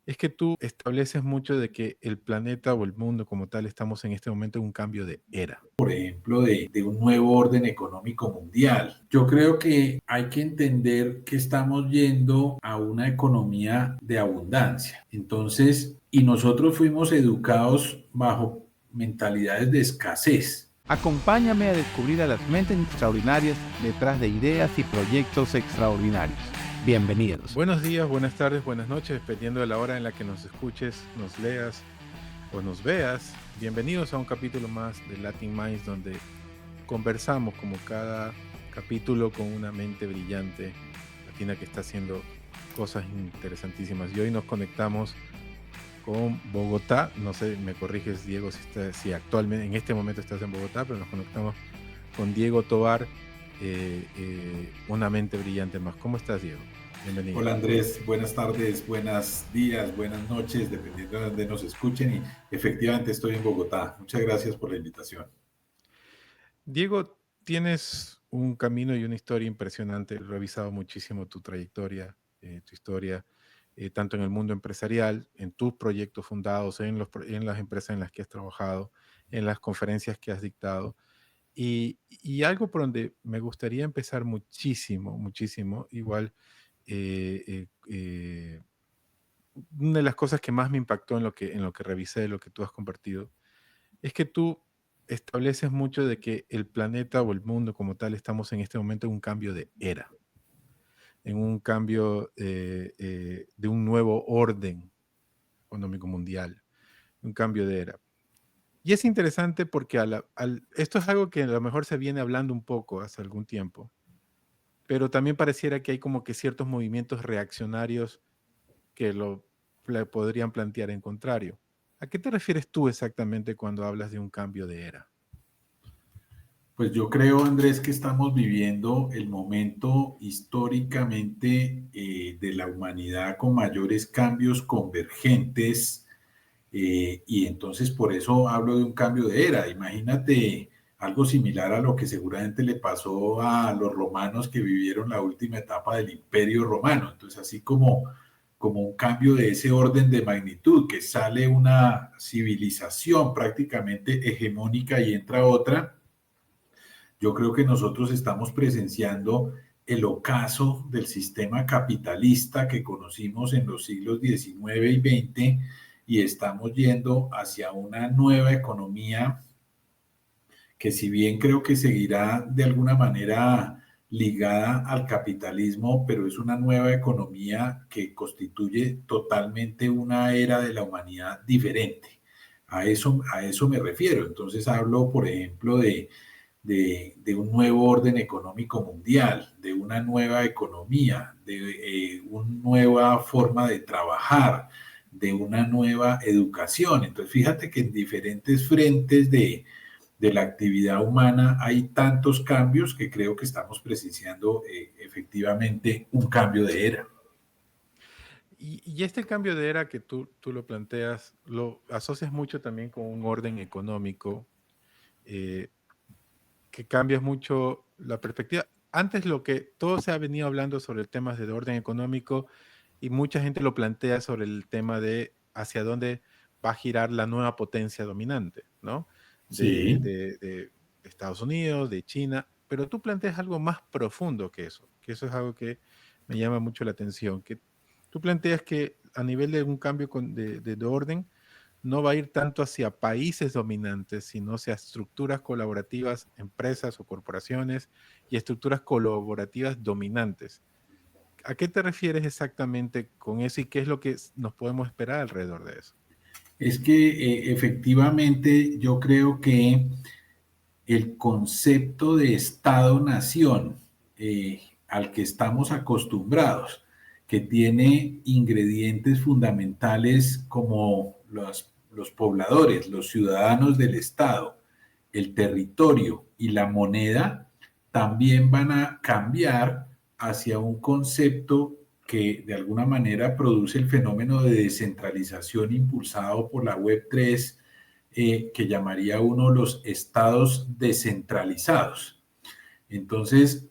es que tú estableces mucho de que el planeta o el mundo como tal estamos en este momento en un cambio de era. Por ejemplo, de un nuevo orden económico mundial. Yo creo que hay que entender que estamos yendo a una economía de abundancia. Entonces, y nosotros fuimos educados bajo mentalidades de escasez. Acompáñame a descubrir a las mentes extraordinarias detrás de ideas y proyectos extraordinarios. Bienvenidos. Buenos días, buenas tardes, buenas noches, dependiendo de la hora en la que nos escuches, nos leas o nos veas. Bienvenidos a un capítulo más de Latin Minds, donde conversamos como cada capítulo con una mente brillante latina que está haciendo cosas interesantísimas. Y hoy nos conectamos con Bogotá. No sé, me corriges, Diego, si actualmente en este momento estás en Bogotá, pero nos conectamos con Diego Tovar, una mente brillante más. ¿Cómo estás, Diego? Bienvenido. Hola Andrés, buenas tardes, buenos días, buenas noches, dependiendo de donde nos escuchen. Y efectivamente estoy en Bogotá. Muchas gracias por la invitación. Diego, tienes un camino y una historia impresionante. He revisado muchísimo tu trayectoria, tu historia, tanto en el mundo empresarial, en tus proyectos fundados, en las empresas en las que has trabajado, en las conferencias que has dictado. Y algo por donde me gustaría empezar muchísimo, muchísimo, igual, una de las cosas que más me impactó en lo que revisé, lo que tú has compartido, es que tú estableces mucho de que el planeta o el mundo como tal estamos en este momento en un cambio de era, en un cambio de un nuevo orden económico mundial, un cambio de era. Y es interesante porque esto es algo que a lo mejor se viene hablando un poco hace algún tiempo, pero también pareciera que hay como que ciertos movimientos reaccionarios que podrían plantear en contrario. ¿A qué te refieres tú exactamente cuando hablas de un cambio de era? Pues yo creo, Andrés, que estamos viviendo el momento históricamente de la humanidad con mayores cambios convergentes, y entonces por eso hablo de un cambio de era. Imagínate algo similar a lo que seguramente le pasó a los romanos que vivieron la última etapa del Imperio Romano. Entonces, así como un cambio de ese orden de magnitud, que sale una civilización prácticamente hegemónica y entra otra. Yo creo que nosotros estamos presenciando el ocaso del sistema capitalista que conocimos en los siglos XIX y XX, y estamos yendo hacia una nueva economía que, si bien creo que seguirá de alguna manera ligada al capitalismo, pero es una nueva economía que constituye totalmente una era de la humanidad diferente. A eso me refiero. Entonces hablo, por ejemplo, de un nuevo orden económico mundial, de una nueva economía, de una nueva forma de trabajar, de una nueva educación. Entonces, fíjate que en diferentes frentes de la actividad humana hay tantos cambios que creo que estamos presenciando efectivamente un cambio de era. Y este cambio de era que tú lo planteas, lo asocias mucho también con un orden económico, eh, que cambia mucho la perspectiva. Antes lo que todo se ha venido hablando sobre el tema de orden económico y mucha gente lo plantea sobre el tema de hacia dónde va a girar la nueva potencia dominante, ¿no? De, Sí. de- de Estados Unidos, de China, pero tú planteas algo más profundo que eso es algo que me llama mucho la atención, que tú planteas que a nivel de un cambio de orden, no va a ir tanto hacia países dominantes, sino hacia estructuras colaborativas, empresas o corporaciones y estructuras colaborativas dominantes. ¿A qué te refieres exactamente con eso y qué es lo que nos podemos esperar alrededor de eso? Es que efectivamente yo creo que el concepto de Estado-nación al que estamos acostumbrados, que tiene ingredientes fundamentales como los pobladores, los ciudadanos del Estado, el territorio y la moneda, también van a cambiar hacia un concepto que de alguna manera produce el fenómeno de descentralización impulsado por la Web3, que llamaría uno los estados descentralizados. Entonces,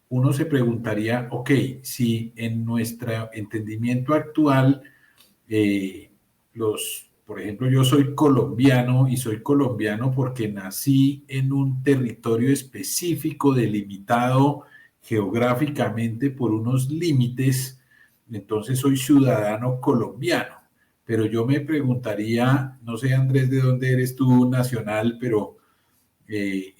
uno se preguntaría, ok, si en nuestro entendimiento actual Por ejemplo, yo soy colombiano y soy colombiano porque nací en un territorio específico delimitado geográficamente por unos límites, entonces soy ciudadano colombiano. Pero yo me preguntaría, no sé Andrés, de dónde eres tú nacional, pero Yo soy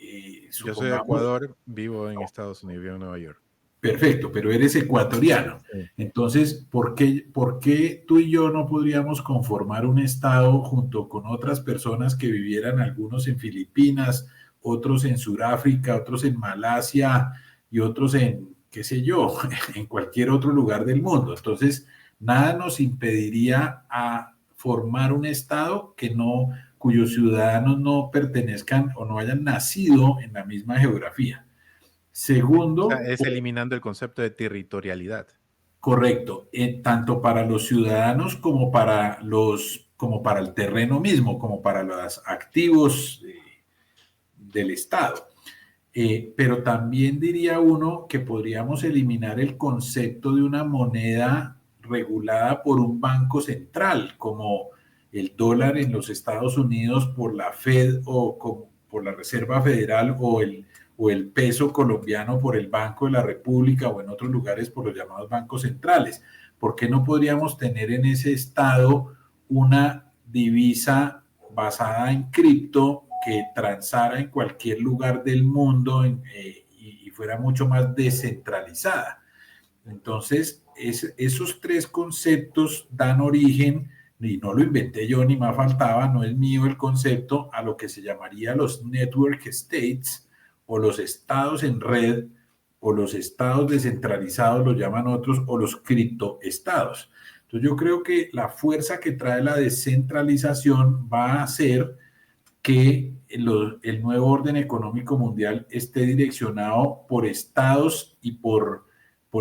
de supongamos, Ecuador, vivo en Estados Unidos, vivo en Nueva York. perfecto, pero eres ecuatoriano. Sí. Entonces, ¿por qué tú y yo no podríamos conformar un estado junto con otras personas que vivieran, algunos en Filipinas, otros en Sudáfrica, otros en Malasia y otros en, qué sé yo, en cualquier otro lugar del mundo? Entonces, nada nos impediría a formar un estado cuyos ciudadanos no pertenezcan o no hayan nacido en la misma geografía. O sea, Segundo, es eliminando el concepto de territorialidad. correcto, tanto para los ciudadanos como para el terreno mismo, como para los activos del Estado. Pero también diría uno que podríamos eliminar el concepto de una moneda regulada por un banco central, como el dólar en los Estados Unidos por la Fed por la Reserva Federal o el peso colombiano por el Banco de la República o en otros lugares por los llamados bancos centrales. ¿Por qué no podríamos tener en ese estado una divisa basada en cripto que transara en cualquier lugar del mundo y fuera mucho más descentralizada? Entonces, esos tres conceptos dan origen, y no lo inventé yo ni me faltaba, no es mío el concepto, a lo que se llamaría los network states o los estados en red o los estados descentralizados, los llaman otros, o los criptoestados. Entonces yo creo que la fuerza que trae la descentralización va a hacer que el nuevo orden económico mundial esté direccionado por estados y por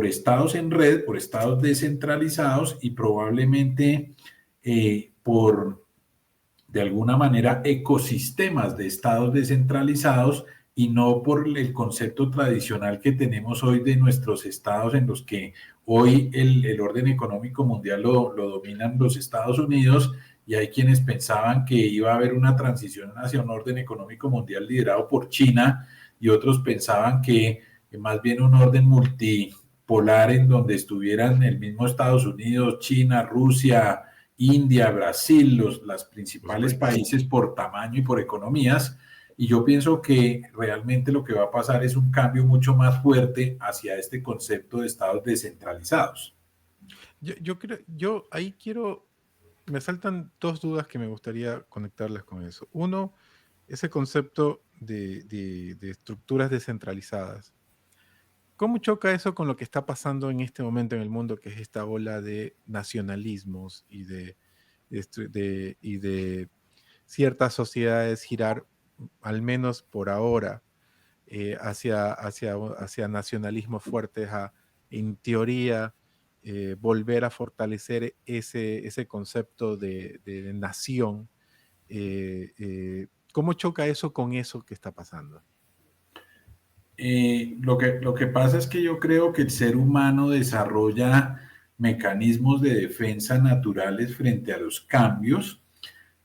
estados en red, por estados descentralizados y probablemente por, de alguna manera, ecosistemas de estados descentralizados y no por el concepto tradicional que tenemos hoy de nuestros estados en los que hoy el orden económico mundial lo dominan los Estados Unidos y hay quienes pensaban que iba a haber una transición hacia un orden económico mundial liderado por China y otros pensaban que más bien un orden multipolar en donde estuvieran el mismo Estados Unidos, China, Rusia, India, Brasil, los Los principales BRICS. países por tamaño y por economías. Y yo pienso que realmente lo que va a pasar es un cambio mucho más fuerte hacia este concepto de estados descentralizados. Yo ahí me saltan dos dudas que me gustaría conectarlas con eso. Uno, ese concepto de estructuras descentralizadas. ¿Cómo choca eso con lo que está pasando en este momento en el mundo, que es esta ola de nacionalismos y de ciertas sociedades girar, al menos por ahora, hacia nacionalismos fuertes, en teoría, volver a fortalecer ese concepto de nación? ¿Cómo choca eso con eso que está pasando? Lo que pasa es que yo creo que el ser humano desarrolla mecanismos de defensa naturales frente a los cambios,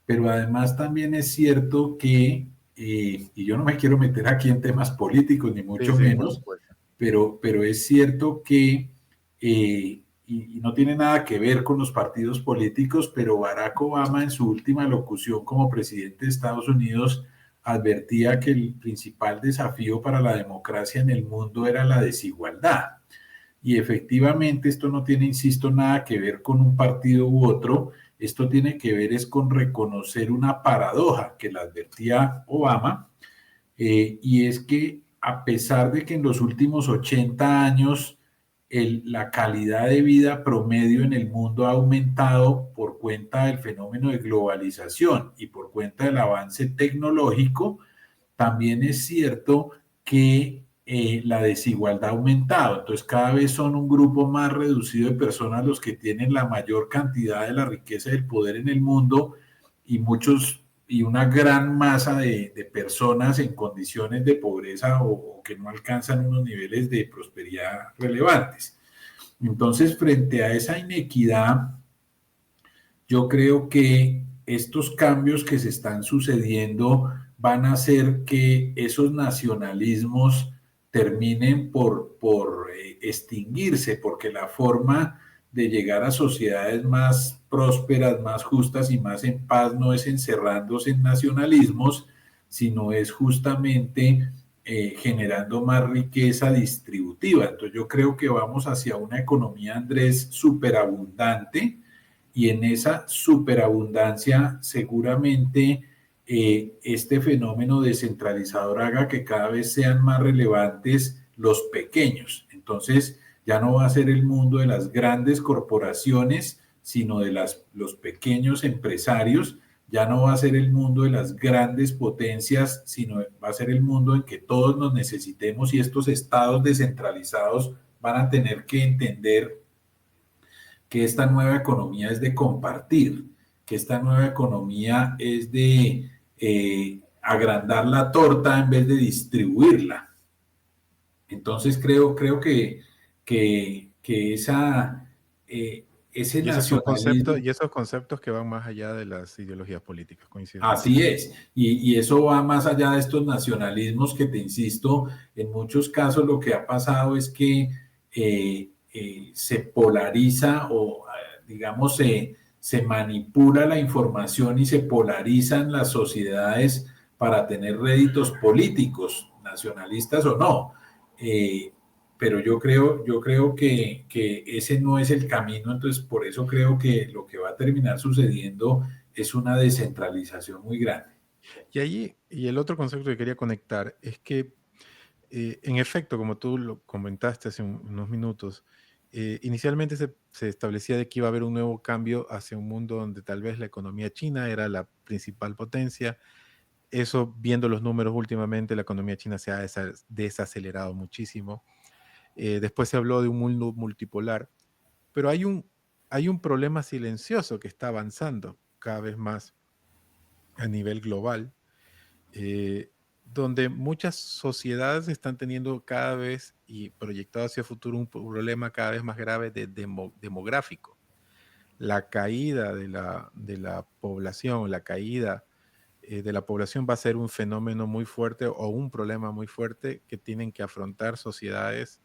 pero además también es cierto que, y yo no me quiero meter aquí en temas políticos, ni Sí, mucho sí, por menos, supuesto. pero es cierto que, y no tiene nada que ver con los partidos políticos, pero Barack Obama en su última locución como presidente de Estados Unidos advertía que el principal desafío para la democracia en el mundo era la desigualdad. Y efectivamente esto no tiene, insisto, nada que ver con un partido u otro, esto tiene que ver es con reconocer una paradoja que la advertía Obama, y es que a pesar de que en los últimos 80 años la calidad de vida promedio en el mundo ha aumentado por cuenta del fenómeno de globalización y por cuenta del avance tecnológico, también es cierto que la desigualdad ha aumentado. Entonces cada vez son un grupo más reducido de personas los que tienen la mayor cantidad de la riqueza y del poder en el mundo y una gran masa de personas en condiciones de pobreza o que no alcanzan unos niveles de prosperidad relevantes. Entonces, frente a esa inequidad, yo creo que estos cambios que se están sucediendo van a hacer que esos nacionalismos terminen por extinguirse, porque la forma de llegar a sociedades más prósperas, más justas y más en paz no es encerrándose en nacionalismos, sino es justamente generando más riqueza distributiva. Entonces yo creo que vamos hacia una economía, Andrés, superabundante, y en esa superabundancia seguramente este fenómeno descentralizador haga que cada vez sean más relevantes los pequeños. Entonces ya no va a ser el mundo de las grandes corporaciones, sino de los pequeños empresarios. Ya no va a ser el mundo de las grandes potencias, sino va a ser el mundo en que todos nos necesitemos, y estos estados descentralizados van a tener que entender que esta nueva economía es de compartir, que esta nueva economía es de agrandar la torta en vez de distribuirla. Entonces creo que ese nacionalismo. Y esos conceptos que van más allá de las ideologías políticas, coincido Así contigo. es, y eso va más allá de estos nacionalismos que, te insisto, en muchos casos lo que ha pasado es que se polariza o, digamos, se manipula la información y se polarizan las sociedades para tener réditos políticos, nacionalistas o no. Pero yo creo que ese no es el camino, entonces por eso creo que lo que va a terminar sucediendo es una descentralización muy grande. Y el otro concepto que quería conectar es que, en efecto, como tú lo comentaste hace unos minutos, inicialmente se establecía de que iba a haber un nuevo cambio hacia un mundo donde tal vez la economía china era la principal potencia. Eso, viendo los números últimamente, la economía china se ha desacelerado muchísimo. Después se habló de un mundo multipolar, pero hay un problema silencioso que está avanzando cada vez más a nivel global, eh, donde muchas sociedades están teniendo cada vez y proyectado hacia el futuro un problema cada vez más grave de demográfico. La caída de la población, la caída de la población va a ser un fenómeno muy fuerte o un problema muy fuerte que tienen que afrontar sociedades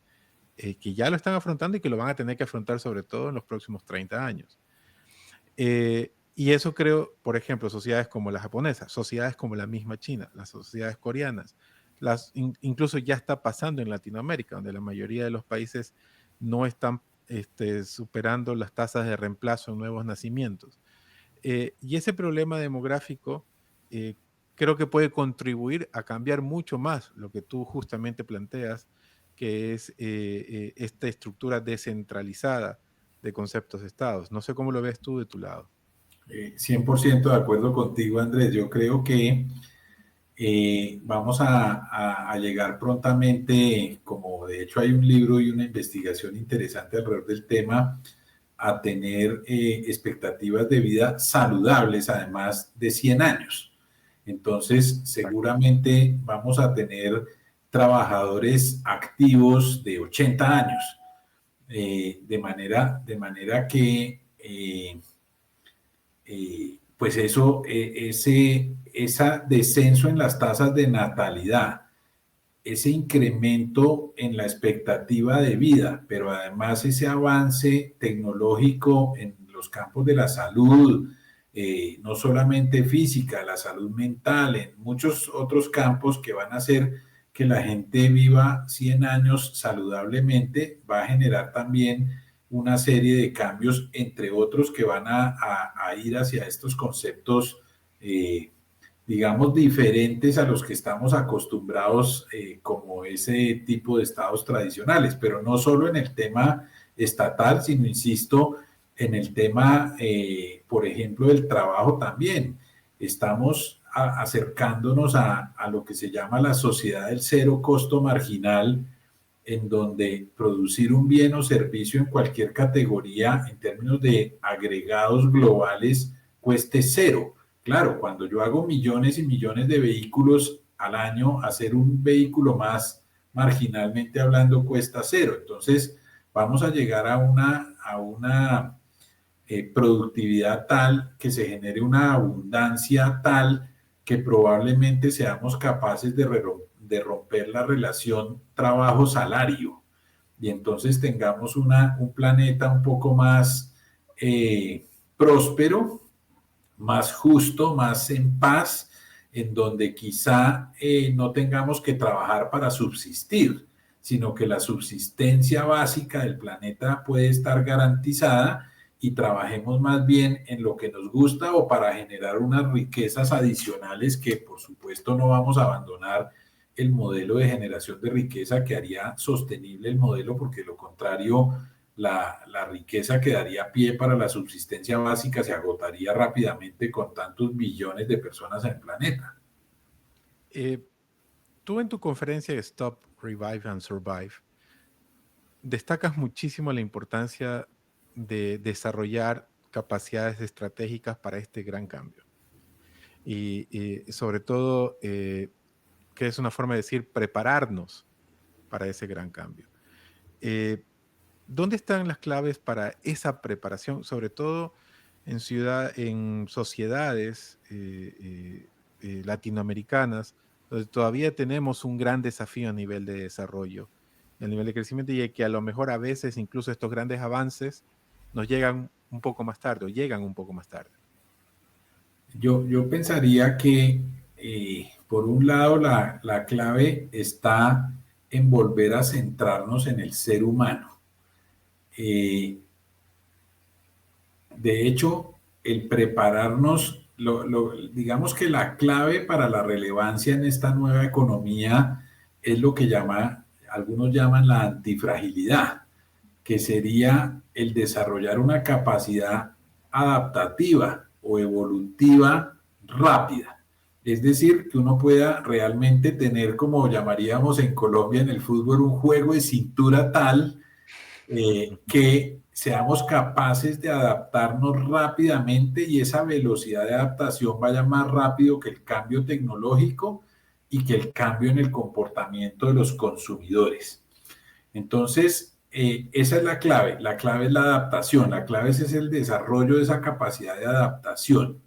que ya lo están afrontando y que lo van a tener que afrontar sobre todo en los próximos 30 años. Y eso creo, por ejemplo, sociedades como la japonesa, sociedades como la misma China, las sociedades coreanas, incluso ya está pasando en Latinoamérica, donde la mayoría de los países no están superando las tasas de reemplazo en nuevos nacimientos. Y ese problema demográfico eh, creo que puede contribuir a cambiar mucho más lo que tú justamente planteas, que es esta estructura descentralizada de conceptos de estados. No sé cómo lo ves tú de tu lado. 100% de acuerdo contigo, Andrés. Yo creo que vamos a llegar prontamente, como de hecho hay un libro y una investigación interesante alrededor del tema, a tener expectativas de vida saludables, además de 100 años. Entonces, seguramente vamos a tener trabajadores activos de 80 años, de manera que pues eso, ese descenso en las tasas de natalidad, ese incremento en la expectativa de vida, pero además ese avance tecnológico en los campos de la salud, no solamente física, la salud mental, en muchos otros campos que van a hacer que la gente viva 100 años saludablemente, va a generar también una serie de cambios, entre otros, que van a ir hacia estos conceptos, digamos, diferentes a los que estamos acostumbrados, como ese tipo de estados tradicionales, pero no solo en el tema estatal, sino, insisto, en el tema, por ejemplo, del trabajo también. Estamos acercándonos a lo que se llama la sociedad del cero costo marginal, en donde producir un bien o servicio en cualquier categoría en términos de agregados globales cueste cero. Claro, cuando yo hago millones y millones de vehículos al año, hacer un vehículo más, marginalmente hablando, cuesta cero. Entonces, vamos a llegar a una productividad tal, que se genere una abundancia tal, que probablemente seamos capaces de romper la relación trabajo-salario y entonces tengamos un planeta un poco más próspero, más justo, más en paz, en donde quizá no tengamos que trabajar para subsistir, sino que la subsistencia básica del planeta puede estar garantizada y trabajemos más bien en lo que nos gusta o para generar unas riquezas adicionales que por supuesto no vamos a abandonar el modelo de generación de riqueza que haría sostenible el modelo, porque de lo contrario la riqueza que daría pie para la subsistencia básica se agotaría rápidamente con tantos billones de personas en el planeta. Tú en tu conferencia de Stop, Revive and Survive destacas muchísimo la importancia de desarrollar capacidades estratégicas para este gran cambio. Y sobre todo, que es una forma de decir prepararnos para ese gran cambio. ¿Dónde están las claves para esa preparación, sobre todo en sociedades latinoamericanas, donde todavía tenemos un gran desafío a nivel de desarrollo, a nivel de crecimiento, y que a lo mejor a veces incluso estos grandes avances nos llegan un poco más tarde o llegan un poco más tarde? Yo pensaría que, por un lado, la clave está en volver a centrarnos en el ser humano. De hecho, el prepararnos, digamos que la clave para la relevancia en esta nueva economía es lo que algunos llaman la antifragilidad, que sería el desarrollar una capacidad adaptativa o evolutiva rápida. Es decir, que uno pueda realmente tener, como llamaríamos en Colombia en el fútbol, un juego de cintura tal que seamos capaces de adaptarnos rápidamente y esa velocidad de adaptación vaya más rápido que el cambio tecnológico y que el cambio en el comportamiento de los consumidores. Entonces, esa es la clave es la adaptación, la clave es el desarrollo de esa capacidad de adaptación.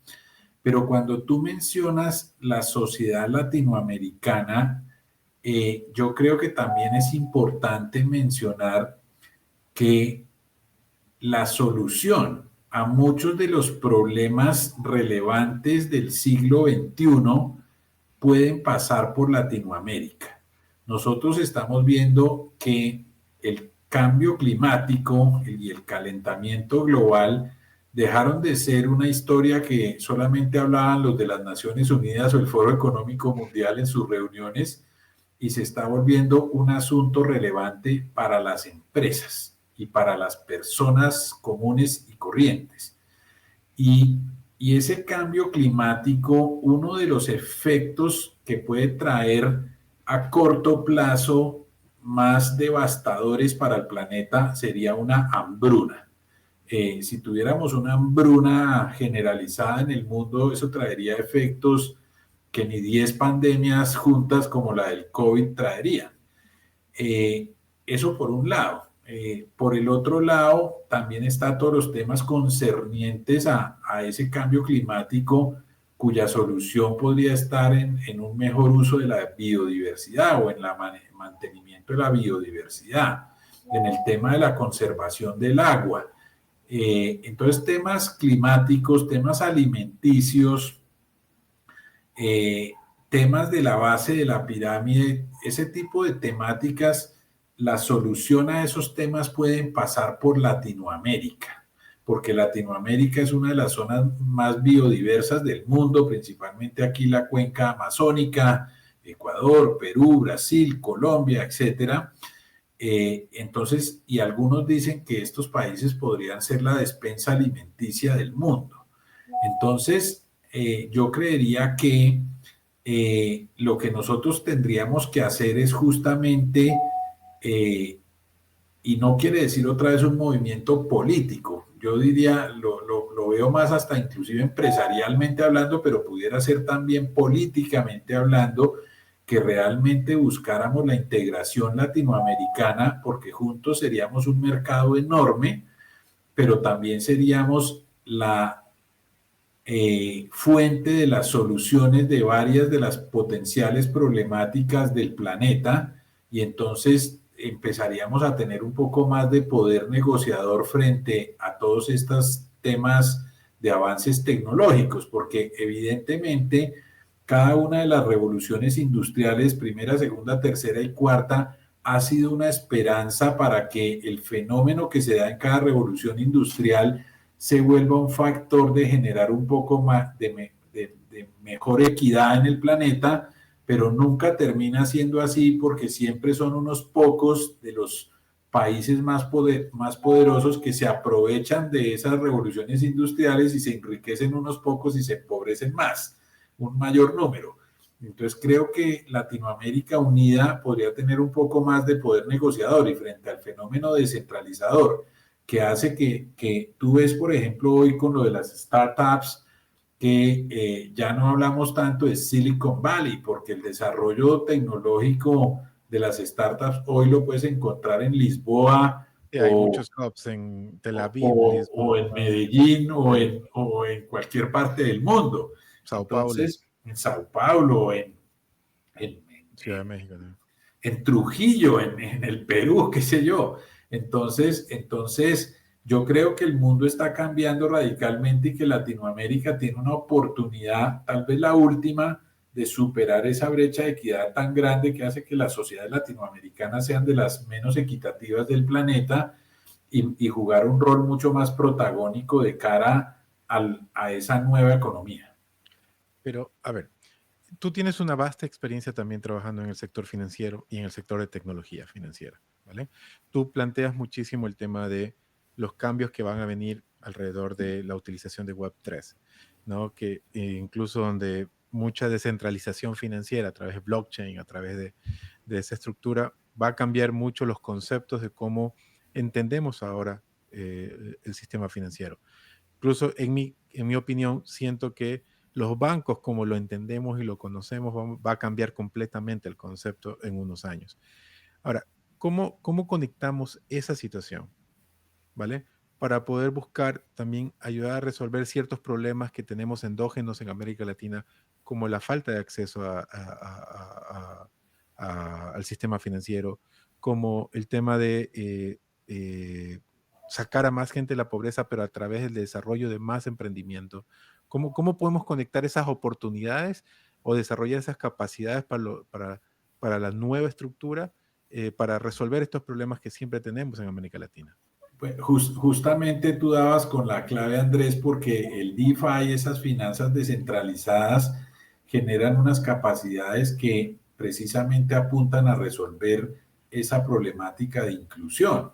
Pero cuando tú mencionas la sociedad latinoamericana, yo creo que también es importante mencionar que la solución a muchos de los problemas relevantes del siglo XXI pueden pasar por Latinoamérica. Nosotros estamos viendo que el cambio climático y el calentamiento global dejaron de ser una historia que solamente hablaban los de las Naciones Unidas o el Foro Económico Mundial en sus reuniones y se está volviendo un asunto relevante para las empresas y para las personas comunes y corrientes. Y ese cambio climático, uno de los efectos que puede traer a corto plazo más devastadores para el planeta sería una hambruna. Si tuviéramos una hambruna generalizada en el mundo, eso traería efectos que ni 10 pandemias juntas como la del COVID traerían. Eso por un lado. Por el otro lado, también está todos los temas concernientes a ese cambio climático, cuya solución podría estar en un mejor uso de la biodiversidad o en el mantenimiento de la biodiversidad, en el tema de la conservación del agua. Entonces, temas climáticos, temas alimenticios, temas de la base de la pirámide, ese tipo de temáticas, la solución a esos temas pueden pasar por Latinoamérica, porque Latinoamérica es una de las zonas más biodiversas del mundo, principalmente aquí la cuenca amazónica, Ecuador, Perú, Brasil, Colombia, etcétera. Entonces, y algunos dicen que estos países podrían ser la despensa alimenticia del mundo. Entonces, yo creería que lo que nosotros tendríamos que hacer es justamente, y no quiere decir otra vez un movimiento político, yo diría, lo veo más hasta inclusive empresarialmente hablando, pero pudiera ser también políticamente hablando, que realmente buscáramos la integración latinoamericana, porque juntos seríamos un mercado enorme pero también seríamos la fuente de las soluciones de varias de las potenciales problemáticas del planeta, y entonces empezaríamos a tener un poco más de poder negociador frente a todos estos temas de avances tecnológicos, porque evidentemente cada una de las revoluciones industriales, primera, segunda, tercera y cuarta, ha sido una esperanza para que el fenómeno que se da en cada revolución industrial se vuelva un factor de generar un poco más de mejor equidad en el planeta, pero nunca termina siendo así porque siempre son unos pocos de los países más poderosos que se aprovechan de esas revoluciones industriales y se enriquecen unos pocos y se empobrecen más, un mayor número. Entonces creo que Latinoamérica unida podría tener un poco más de poder negociador, y frente al fenómeno descentralizador que hace que tú ves, por ejemplo, hoy con lo de las startups, que ya no hablamos tanto de Silicon Valley, porque el desarrollo tecnológico de las startups hoy lo puedes encontrar en Lisboa Sí, hay muchos hubs en Tel Aviv, o en Lisboa, Medellín o en cualquier parte del mundo. Sao Paulo, Entonces, en Sao Paulo, en, Ciudad de México, ¿no? en Trujillo, en el Perú, qué sé yo. Entonces, yo creo que el mundo está cambiando radicalmente y que Latinoamérica tiene una oportunidad, tal vez la última, de superar esa brecha de equidad tan grande que hace que las sociedades latinoamericanas sean de las menos equitativas del planeta, y jugar un rol mucho más protagónico de cara a esa nueva economía. Pero, a ver, tú tienes una vasta experiencia también trabajando en el sector financiero y en el sector de tecnología financiera, ¿vale? Tú planteas muchísimo el tema de los cambios que van a venir alrededor de la utilización de Web3, ¿no? Que incluso donde mucha descentralización financiera a través de blockchain, a través de esa estructura, va a cambiar mucho los conceptos de cómo entendemos ahora el sistema financiero. Incluso en mi opinión, siento que los bancos, como lo entendemos y lo conocemos, va a cambiar completamente el concepto en unos años. Ahora, ¿cómo conectamos esa situación? ¿Vale? Para poder buscar también ayudar a resolver ciertos problemas que tenemos endógenos en América Latina, como la falta de acceso al sistema financiero, como el tema de sacar a más gente de la pobreza, pero a través del desarrollo de más emprendimiento. ¿Cómo podemos conectar esas oportunidades o desarrollar esas capacidades para la nueva estructura, para resolver estos problemas que siempre tenemos en América Latina? Pues justamente tú dabas con la clave, Andrés, porque el DeFi, esas finanzas descentralizadas, generan unas capacidades que precisamente apuntan a resolver esa problemática de inclusión.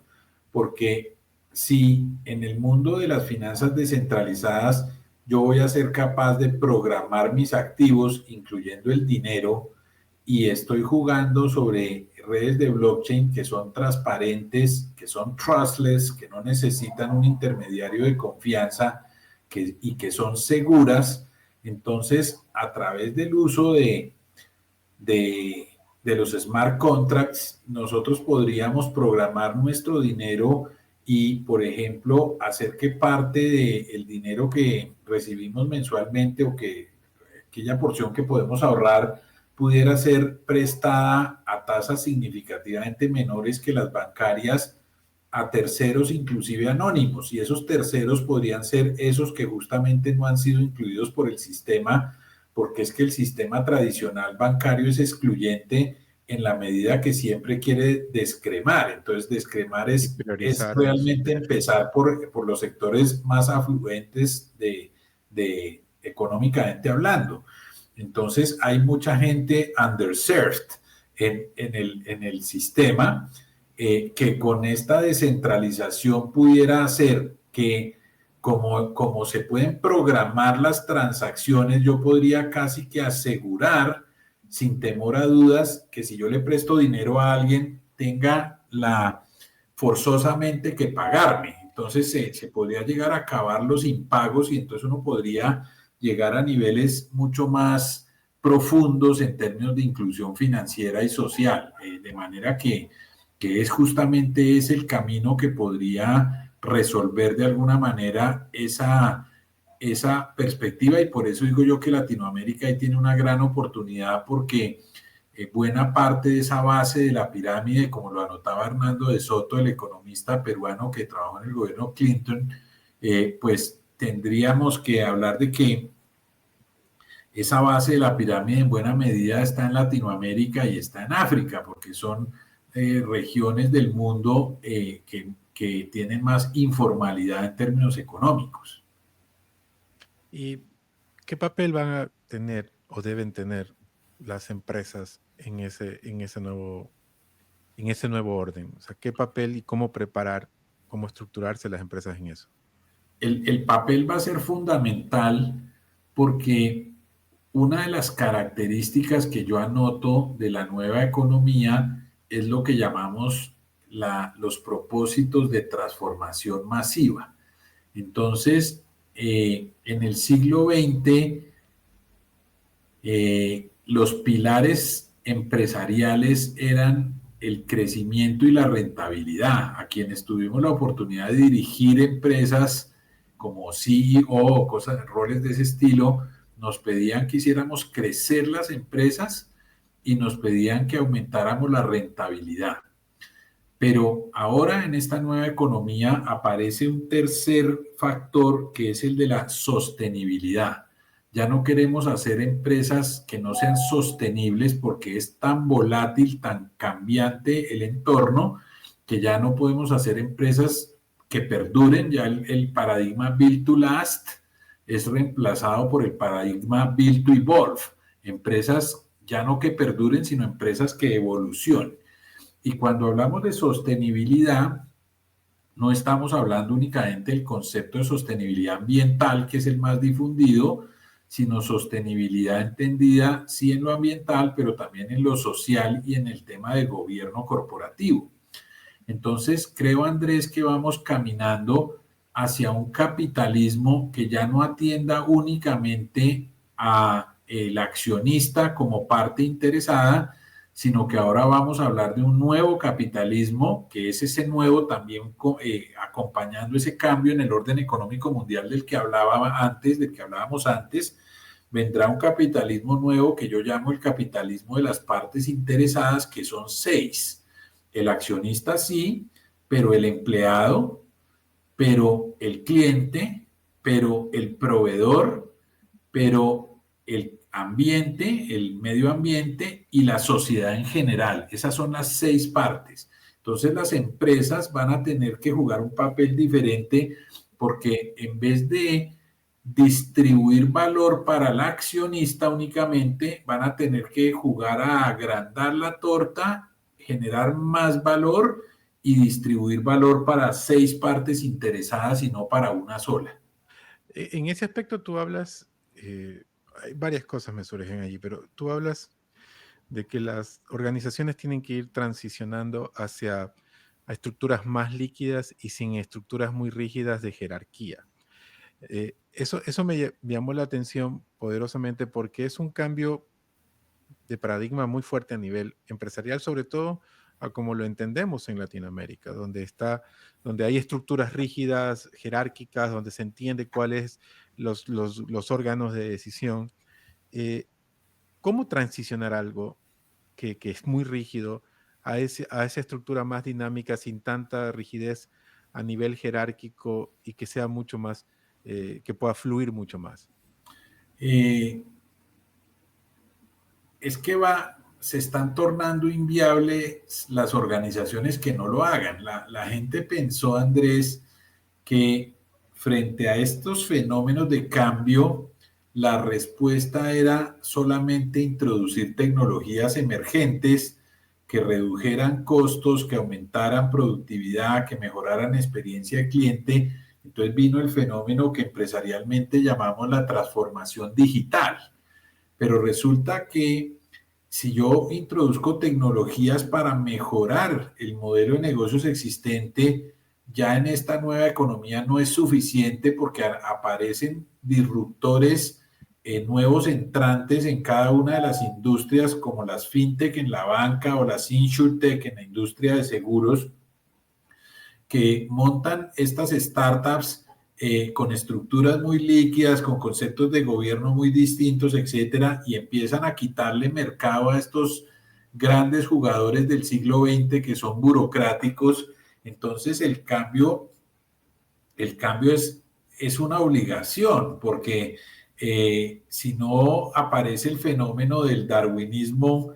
Porque si en el mundo de las finanzas descentralizadas yo voy a ser capaz de programar mis activos, incluyendo el dinero, y estoy jugando sobre redes de blockchain que son transparentes, que son trustless, que no necesitan un intermediario de confianza y que son seguras, entonces a través del uso de los smart contracts, nosotros podríamos programar nuestro dinero y, por ejemplo, hacer que parte del dinero que recibimos mensualmente o que aquella porción que podemos ahorrar pudiera ser prestada a tasas significativamente menores que las bancarias a terceros, inclusive anónimos, y esos terceros podrían ser esos que justamente no han sido incluidos por el sistema, porque es que el sistema tradicional bancario es excluyente en la medida que siempre quiere descremar. Entonces, descremar es realmente empezar por los sectores más afluentes económicamente hablando. Entonces, hay mucha gente underserved en el sistema, que con esta descentralización pudiera hacer que, como se pueden programar las transacciones, yo podría casi que asegurar, sin temor a dudas, que si yo le presto dinero a alguien, tenga forzosamente que pagarme. Entonces, se podría llegar a acabar los impagos y entonces uno podría llegar a niveles mucho más profundos en términos de inclusión financiera y social, de manera que es justamente ese el camino que podría resolver de alguna manera esa perspectiva, y por eso digo yo que Latinoamérica ahí tiene una gran oportunidad, porque buena parte de esa base de la pirámide, como lo anotaba Hernando de Soto, el economista peruano que trabajó en el gobierno Clinton, pues tendríamos que hablar de que esa base de la pirámide en buena medida está en Latinoamérica y está en África, porque son regiones del mundo que tienen más informalidad en términos económicos. ¿Y qué papel van a tener o deben tener las empresas en ese nuevo orden? O sea, ¿qué papel y cómo preparar, cómo estructurarse las empresas en eso? El papel va a ser fundamental, porque una de las características que yo anoto de la nueva economía es lo que llamamos los propósitos de transformación masiva. Entonces, en el siglo XX, los pilares empresariales eran el crecimiento y la rentabilidad. A quienes tuvimos la oportunidad de dirigir empresas como CEO o cosas, roles de ese estilo, nos pedían que hiciéramos crecer las empresas y nos pedían que aumentáramos la rentabilidad. Pero ahora en esta nueva economía aparece un tercer factor, que es el de la sostenibilidad. Ya no queremos hacer empresas que no sean sostenibles, porque es tan volátil, tan cambiante el entorno, que ya no podemos hacer empresas que perduren. Ya el paradigma Build to Last es reemplazado por el paradigma Build to Evolve. Empresas ya no que perduren, sino empresas que evolucionen. Y cuando hablamos de sostenibilidad, no estamos hablando únicamente del concepto de sostenibilidad ambiental, que es el más difundido, sino sostenibilidad entendida sí en lo ambiental, pero también en lo social y en el tema de gobierno corporativo. Entonces, creo, Andrés, que vamos caminando hacia un capitalismo que ya no atienda únicamente a el accionista como parte interesada, sino que ahora vamos a hablar de un nuevo capitalismo, que es ese nuevo también acompañando ese cambio en el orden económico mundial del que hablábamos antes. Vendrá un capitalismo nuevo que yo llamo el capitalismo de las partes interesadas, que son 6. El accionista sí, pero el empleado, pero el cliente, pero el proveedor, pero el ambiente, el medio ambiente y la sociedad en general. Esas son las 6 partes. Entonces las empresas van a tener que jugar un papel diferente, porque en vez de distribuir valor para el accionista únicamente, van a tener que jugar a agrandar la torta, generar más valor y distribuir valor para 6 partes interesadas y no para una sola. En ese aspecto tú hablas, hay varias cosas me surgen allí, pero tú hablas de que las organizaciones tienen que ir transicionando hacia a estructuras más líquidas y sin estructuras muy rígidas de jerarquía. Eso me llamó la atención poderosamente, porque es un cambio de paradigma muy fuerte a nivel empresarial, sobre todo a como lo entendemos en Latinoamérica, donde hay estructuras rígidas, jerárquicas, donde se entiende cuáles los órganos de decisión. Eh, ¿Cómo transicionar algo que es muy rígido a esa estructura más dinámica, sin tanta rigidez a nivel jerárquico, y que sea mucho más, que pueda fluir mucho más? Es que se están tornando inviables las organizaciones que no lo hagan. La gente pensó, Andrés, que frente a estos fenómenos de cambio, la respuesta era solamente introducir tecnologías emergentes que redujeran costos, que aumentaran productividad, que mejoraran experiencia de cliente. Entonces vino el fenómeno que empresarialmente llamamos la transformación digital. Pero resulta que si yo introduzco tecnologías para mejorar el modelo de negocios existente, ya en esta nueva economía no es suficiente, porque aparecen disruptores, nuevos entrantes en cada una de las industrias, como las fintech en la banca o las insurtech en la industria de seguros, que montan estas startups con estructuras muy líquidas, con conceptos de gobierno muy distintos, etcétera, y empiezan a quitarle mercado a estos grandes jugadores del siglo XX que son burocráticos. Entonces el cambio es una obligación, porque si no aparece el fenómeno del darwinismo,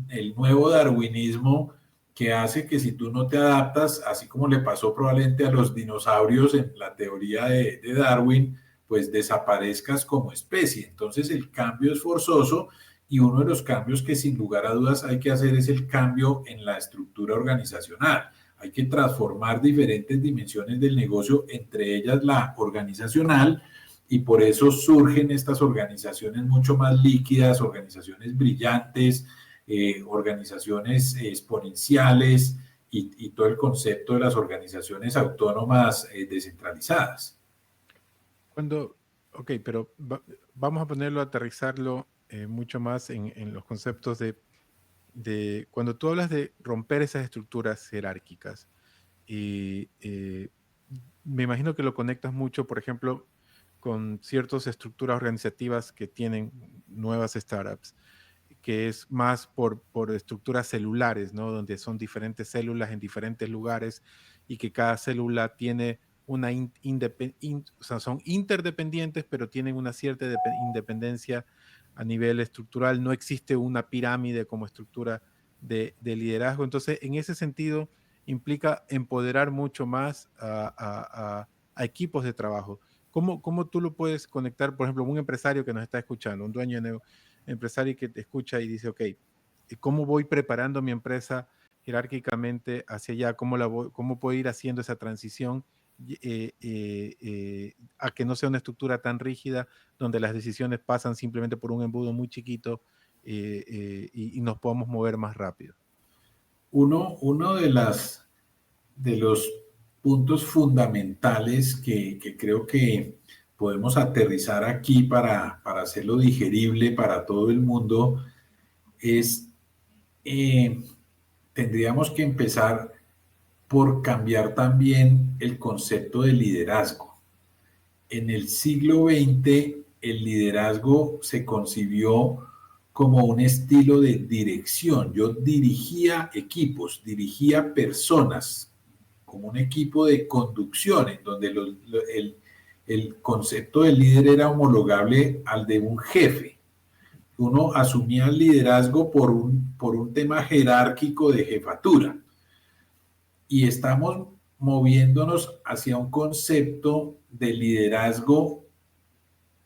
el nuevo darwinismo, que hace que si tú no te adaptas, así como le pasó probablemente a los dinosaurios en la teoría de Darwin, pues desaparezcas como especie. Entonces el cambio es forzoso, y uno de los cambios que sin lugar a dudas hay que hacer es el cambio en la estructura organizacional. Hay que transformar diferentes dimensiones del negocio, entre ellas la organizacional, y por eso surgen estas organizaciones mucho más líquidas, organizaciones brillantes, organizaciones exponenciales, y todo el concepto de las organizaciones autónomas descentralizadas. Ok, pero vamos a ponerlo, aterrizarlo mucho más en los conceptos de cuando tú hablas de romper esas estructuras jerárquicas. Y me imagino que lo conectas mucho, por ejemplo, con ciertas estructuras organizativas que tienen nuevas startups, que es más por estructuras celulares, ¿no? Donde son diferentes células en diferentes lugares y que cada célula tiene una o sea, son interdependientes, pero tienen una cierta independencia a nivel estructural. No existe una pirámide como estructura de liderazgo. Entonces, en ese sentido, implica empoderar mucho más a equipos de trabajo. ¿Cómo tú lo puedes conectar, por ejemplo, un empresario que nos está escuchando, un dueño de empresario que te escucha y dice, ok, ¿cómo voy preparando mi empresa jerárquicamente hacia allá? ¿Cómo puedo ir haciendo esa transición a que no sea una estructura tan rígida donde las decisiones pasan simplemente por un embudo muy chiquito y nos podamos mover más rápido? Uno de los puntos fundamentales que creo que podemos aterrizar aquí para hacerlo digerible para todo el mundo es, tendríamos que empezar por cambiar también el concepto de liderazgo. En el siglo XX, el liderazgo se concibió como un estilo de dirección. Yo dirigía equipos, dirigía personas, como un equipo de conducción, en donde el concepto de líder era homologable al de un jefe. Uno asumía el liderazgo por un tema jerárquico de jefatura. Y estamos moviéndonos hacia un concepto de liderazgo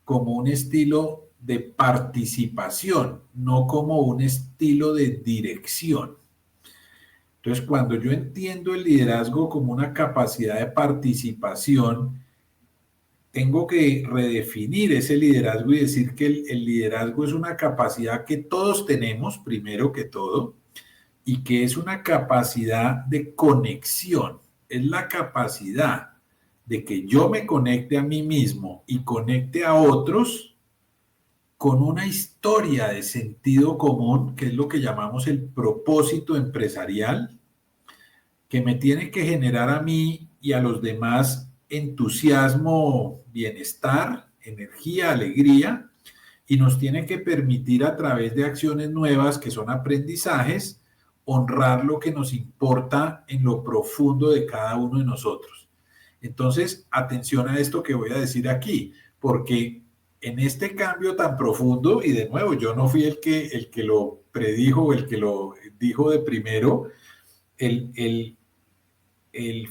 como un estilo de participación, no como un estilo de dirección. Entonces, cuando yo entiendo el liderazgo como una capacidad de participación, tengo que redefinir ese liderazgo y decir que el liderazgo es una capacidad que todos tenemos, primero que todo, y que es una capacidad de conexión. Es la capacidad de que yo me conecte a mí mismo y conecte a otros con una historia de sentido común, que es lo que llamamos el propósito empresarial, que me tiene que generar a mí y a los demás entusiasmo, bienestar, energía, alegría, y nos tiene que permitir a través de acciones nuevas que son aprendizajes, honrar lo que nos importa en lo profundo de cada uno de nosotros. Entonces, atención a esto que voy a decir aquí, porque en este cambio tan profundo, y de nuevo, yo no fui el que lo predijo o el que lo dijo de primero, el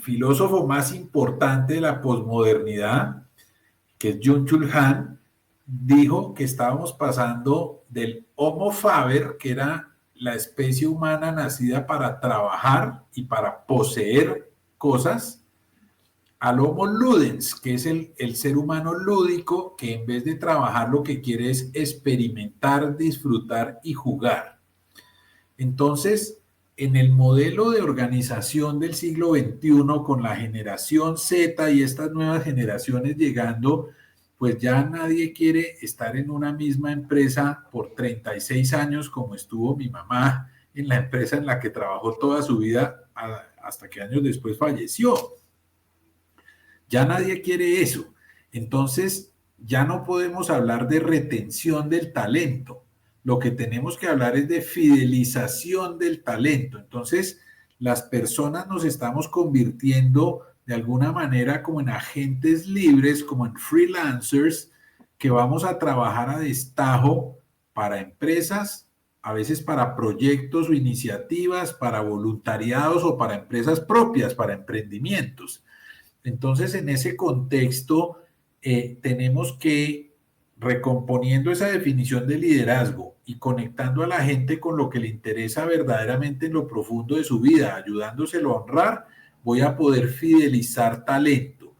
filósofo más importante de la posmodernidad, que es Byung-Chul Han, dijo que estábamos pasando del Homo faber, que era la especie humana nacida para trabajar y para poseer cosas, al Homo ludens, que es el ser humano lúdico, que en vez de trabajar lo que quiere es experimentar, disfrutar y jugar. Entonces, en el modelo de organización del siglo XXI, con la generación Z y estas nuevas generaciones llegando, pues ya nadie quiere estar en una misma empresa por 36 años como estuvo mi mamá en la empresa en la que trabajó toda su vida hasta que años después falleció. Ya nadie quiere eso. Entonces, ya no podemos hablar de retención del talento. Lo que tenemos que hablar es de fidelización del talento. Entonces, las personas nos estamos convirtiendo de alguna manera como en agentes libres, como en freelancers, que vamos a trabajar a destajo para empresas, a veces para proyectos o iniciativas, para voluntariados o para empresas propias, para emprendimientos. Entonces, en ese contexto, tenemos que, recomponiendo esa definición de liderazgo y conectando a la gente con lo que le interesa verdaderamente en lo profundo de su vida, ayudándoselo a honrar, voy a poder fidelizar talento.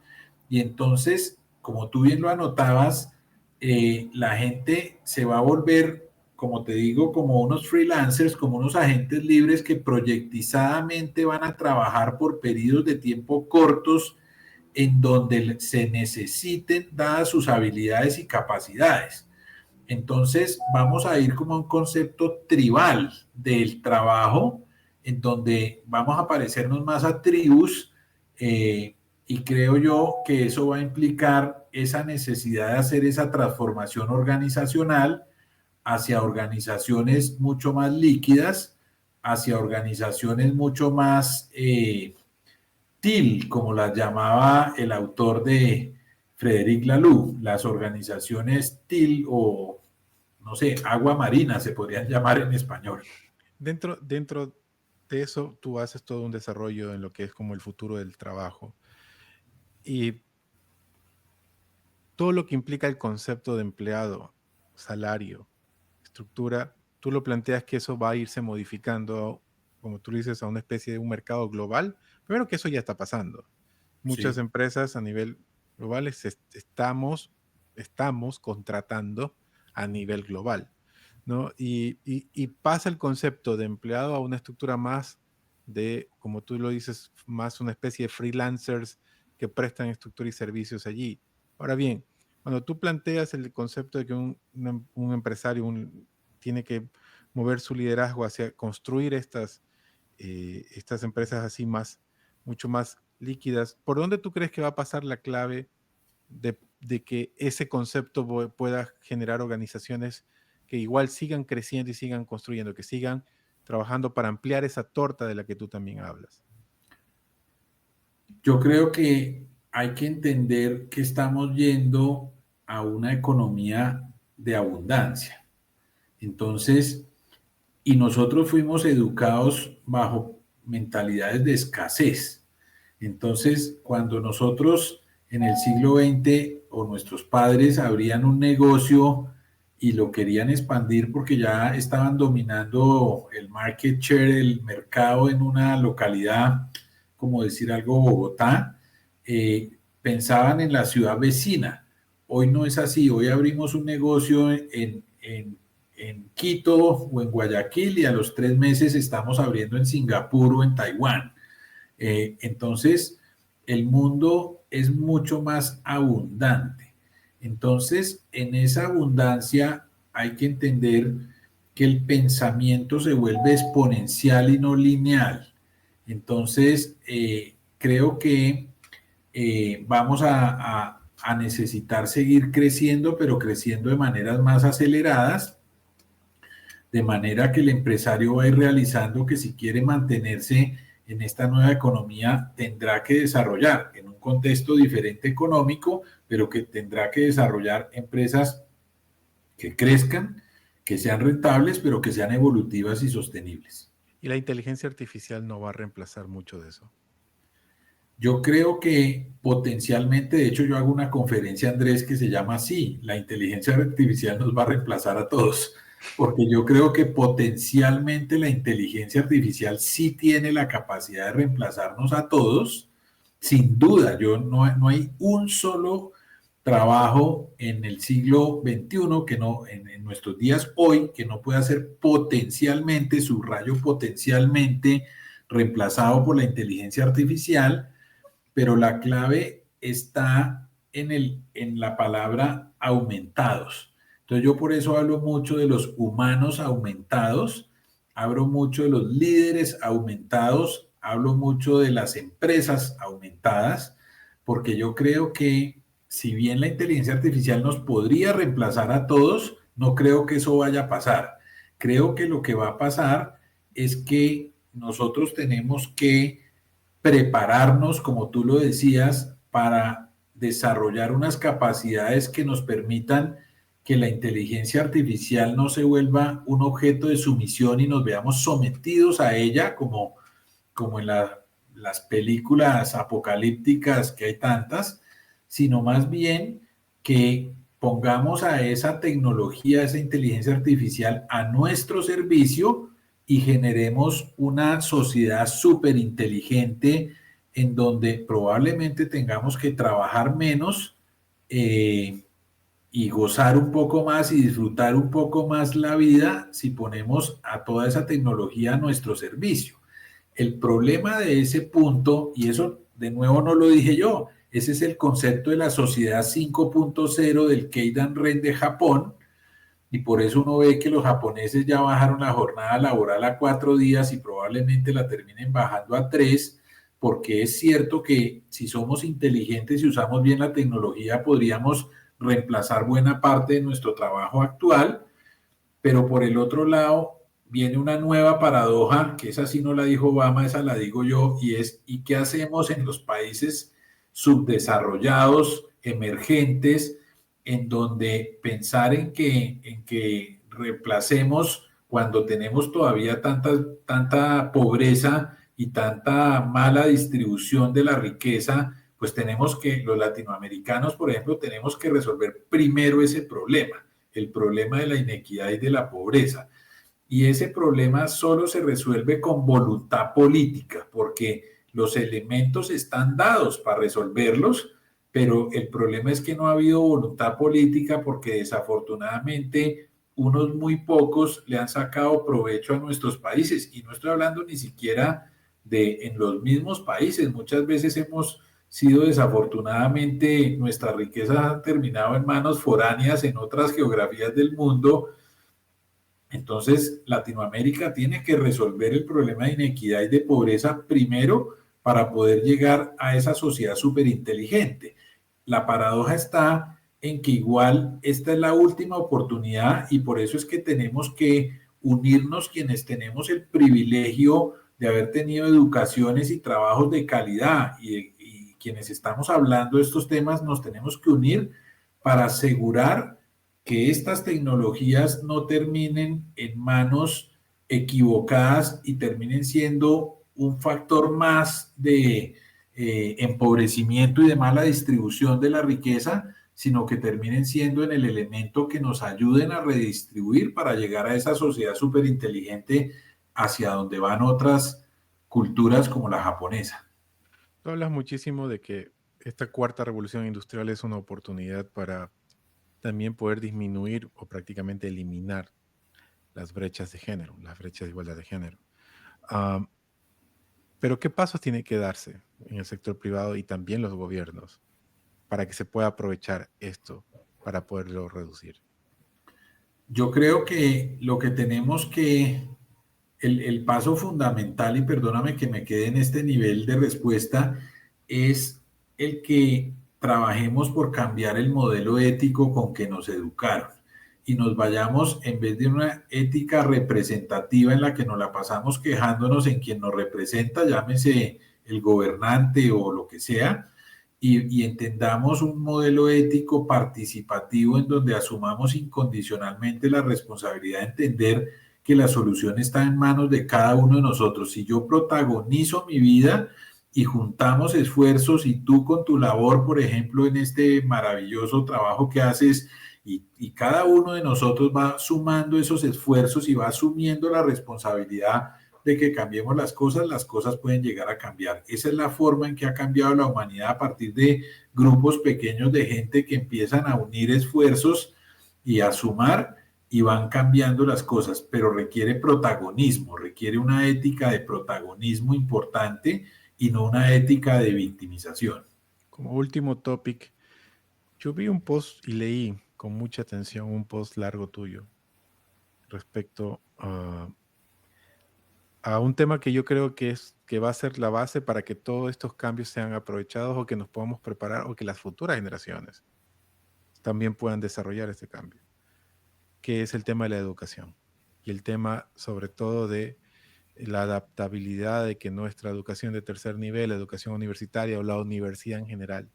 Y entonces, como tú bien lo anotabas, la gente se va a volver, como te digo, como unos freelancers, como unos agentes libres que proyectizadamente van a trabajar por periodos de tiempo cortos en donde se necesiten dadas sus habilidades y capacidades. Entonces vamos a ir como a un concepto tribal del trabajo, en donde vamos a parecernos más a tribus, y creo yo que eso va a implicar esa necesidad de hacer esa transformación organizacional hacia organizaciones mucho más líquidas, hacia organizaciones mucho más TIL, como las llamaba el autor de Frederic Laloux, las organizaciones TIL o, no sé, agua marina se podrían llamar en español. Dentro de eso, tú haces todo un desarrollo en lo que es como el futuro del trabajo. Y todo lo que implica el concepto de empleado, salario, estructura, tú lo planteas que eso va a irse modificando, como tú dices, a una especie de un mercado global. Primero que eso ya está pasando. Muchas Sí. empresas a nivel global estamos contratando a nivel global, ¿no? Y pasa el concepto de empleado a una estructura más de, como tú lo dices, más una especie de freelancers que prestan estructura y servicios allí. Ahora bien, cuando tú planteas el concepto de que un empresario tiene que mover su liderazgo hacia construir estas empresas así mucho más líquidas, ¿por dónde tú crees que va a pasar la clave de que ese concepto pueda generar organizaciones que igual sigan creciendo y sigan construyendo, que sigan trabajando para ampliar esa torta de la que tú también hablas? Yo creo que hay que entender que estamos yendo a una economía de abundancia. Entonces, y nosotros fuimos educados bajo mentalidades de escasez. Entonces, cuando nosotros en el siglo XX o nuestros padres abrían un negocio y lo querían expandir porque ya estaban dominando el market share, el mercado en una localidad, como decir algo, Bogotá, pensaban en la ciudad vecina. Hoy no es así, hoy abrimos un negocio en Quito o en Guayaquil y a los 3 meses estamos abriendo en Singapur o en Taiwán. Entonces, el mundo es mucho más abundante. Entonces, en esa abundancia hay que entender que el pensamiento se vuelve exponencial y no lineal. Entonces, creo que vamos a necesitar seguir creciendo, pero creciendo de maneras más aceleradas, de manera que el empresario va a ir realizando que si quiere mantenerse en esta nueva economía, tendrá que desarrollar en un contexto diferente económico, pero que tendrá que desarrollar empresas que crezcan, que sean rentables, pero que sean evolutivas y sostenibles. Y la inteligencia artificial no va a reemplazar mucho de eso. Yo creo que potencialmente, de hecho yo hago una conferencia, Andrés, que se llama así, la inteligencia artificial nos va a reemplazar a todos, porque yo creo que potencialmente la inteligencia artificial sí tiene la capacidad de reemplazarnos a todos, sin duda. No hay un solo trabajo en el siglo XXI que no, en nuestros días hoy, que no pueda ser potencialmente, subrayo potencialmente, reemplazado por la inteligencia artificial, pero la clave está en la palabra aumentados. Entonces yo por eso hablo mucho de los humanos aumentados, hablo mucho de los líderes aumentados, hablo mucho de las empresas aumentadas, porque yo creo que si bien la inteligencia artificial nos podría reemplazar a todos, no creo que eso vaya a pasar. Creo que lo que va a pasar es que nosotros tenemos que prepararnos, como tú lo decías, para desarrollar unas capacidades que nos permitan que la inteligencia artificial no se vuelva un objeto de sumisión y nos veamos sometidos a ella como en las películas apocalípticas que hay tantas, sino más bien que pongamos a esa tecnología, a esa inteligencia artificial a nuestro servicio y generemos una sociedad súper inteligente en donde probablemente tengamos que trabajar menos y gozar un poco más y disfrutar un poco más la vida si ponemos a toda esa tecnología a nuestro servicio. El problema de ese punto, y eso de nuevo no lo dije yo, ese es el concepto de la sociedad 5.0 del Keidan Ren de Japón, y por eso uno ve que los japoneses ya bajaron la jornada laboral a 4 días y probablemente la terminen bajando a 3, porque es cierto que si somos inteligentes y usamos bien la tecnología podríamos reemplazar buena parte de nuestro trabajo actual, pero por el otro lado viene una nueva paradoja, que esa sí no la dijo Obama, esa la digo yo, y es, ¿y qué hacemos en los países subdesarrollados, emergentes, en donde pensar en que reemplacemos cuando tenemos todavía tanta pobreza y tanta mala distribución de la riqueza? Pues tenemos que, los latinoamericanos, por ejemplo, tenemos que resolver primero ese problema, el problema de la inequidad y de la pobreza. Y ese problema solo se resuelve con voluntad política, porque los elementos están dados para resolverlos, pero el problema es que no ha habido voluntad política porque desafortunadamente unos muy pocos le han sacado provecho a nuestros países. Y no estoy hablando ni siquiera de en los mismos países. Muchas veces hemos sido desafortunadamente, nuestras riquezas han terminado en manos foráneas en otras geografías del mundo. Entonces, Latinoamérica tiene que resolver el problema de inequidad y de pobreza primero para poder llegar a esa sociedad súper inteligente. La paradoja está en que igual esta es la última oportunidad y por eso es que tenemos que unirnos quienes tenemos el privilegio de haber tenido educaciones y trabajos de calidad y quienes estamos hablando de estos temas nos tenemos que unir para asegurar que estas tecnologías no terminen en manos equivocadas y terminen siendo un factor más de empobrecimiento y de mala distribución de la riqueza, sino que terminen siendo en el elemento que nos ayuden a redistribuir para llegar a esa sociedad súper inteligente hacia donde van otras culturas como la japonesa. Tú hablas muchísimo de que esta cuarta revolución industrial es una oportunidad para también poder disminuir o prácticamente eliminar las brechas de género, las brechas de igualdad de género. Am, pero ¿qué pasos tiene que darse en el sector privado y también los gobiernos para que se pueda aprovechar esto para poderlo reducir? Yo creo que lo que tenemos que, el paso fundamental, y perdóname que me quede en este nivel de respuesta, es el que trabajemos por cambiar el modelo ético con que nos educaron y nos vayamos, en vez de una ética representativa en la que nos la pasamos quejándonos en quien nos representa, llámese el gobernante o lo que sea, y entendamos un modelo ético participativo en donde asumamos incondicionalmente la responsabilidad de entender que la solución está en manos de cada uno de nosotros. Si yo protagonizo mi vida y juntamos esfuerzos y tú con tu labor, por ejemplo, en este maravilloso trabajo que haces y cada uno de nosotros va sumando esos esfuerzos y va asumiendo la responsabilidad de que cambiemos las cosas pueden llegar a cambiar. Esa es la forma en que ha cambiado la humanidad a partir de grupos pequeños de gente que empiezan a unir esfuerzos y a sumar y van cambiando las cosas, pero requiere protagonismo, requiere una ética de protagonismo importante y no una ética de victimización. Como último topic, yo vi un post y leí con mucha atención un post largo tuyo respecto a un tema que yo creo que va a ser la base para que todos estos cambios sean aprovechados o que nos podamos preparar o que las futuras generaciones también puedan desarrollar este cambio, que es el tema de la educación y el tema sobre todo de la adaptabilidad de que nuestra educación de tercer nivel, la educación universitaria o la universidad en general,